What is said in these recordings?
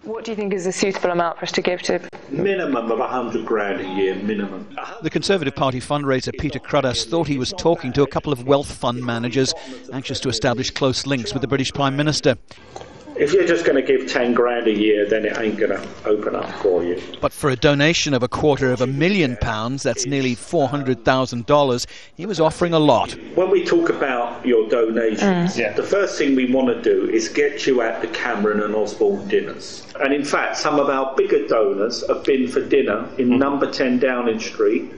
What do you think is a suitable amount for us to give to? Minimum of 100 grand a year, minimum. The Conservative Party fundraiser Peter Cruddas thought he was talking to a couple of wealth fund managers anxious to establish close links with the British Prime Minister. If you're just going to give 10 grand a year, then it ain't going to open up for you. But for a donation of £250,000, that's nearly $400,000, he was offering a lot. When we talk about your donations, the first thing we want to do is get you at the Cameron and Osborne dinners. And in fact, some of our bigger donors have been for dinner in number 10 Downing Street,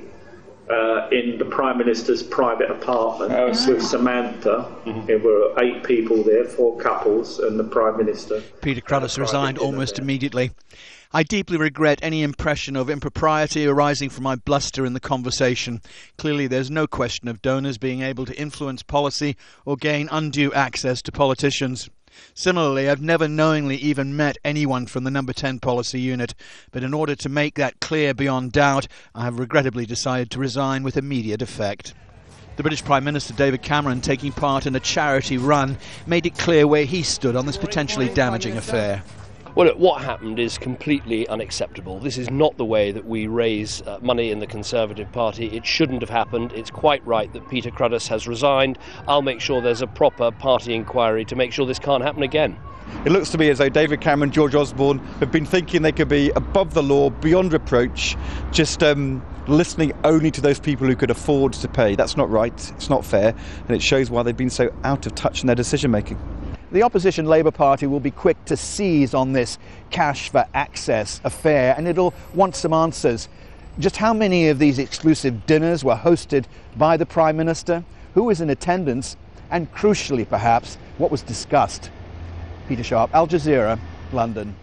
in the Prime Minister's private apartment with Samantha. There were 8 people there, 4 couples and the Prime Minister. Peter Cruddas resigned almost immediately. I deeply regret any impression of impropriety arising from my bluster in the conversation. Clearly there's no question of donors being able to influence policy or gain undue access to politicians. Similarly, I've never knowingly even met anyone from the Number 10 policy unit, but in order to make that clear beyond doubt, I have regrettably decided to resign with immediate effect. The British Prime Minister David Cameron, taking part in a charity run, made it clear where he stood on this potentially damaging affair. Well, look, what happened is completely unacceptable. This is not the way that we raise money in the Conservative Party. It shouldn't have happened. It's quite right that Peter Cruddas has resigned. I'll make sure there's a proper party inquiry to make sure this can't happen again. It looks to me as though David Cameron, George Osborne have been thinking they could be above the law, beyond reproach, just listening only to those people who could afford to pay. That's not right, it's not fair, and it shows why they've been so out of touch in their decision making. The opposition Labour Party will be quick to seize on this cash for access affair, and it'll want some answers. Just how many of these exclusive dinners were hosted by the Prime Minister? Who was in attendance? And crucially, perhaps, what was discussed? Peter Sharp, Al Jazeera, London.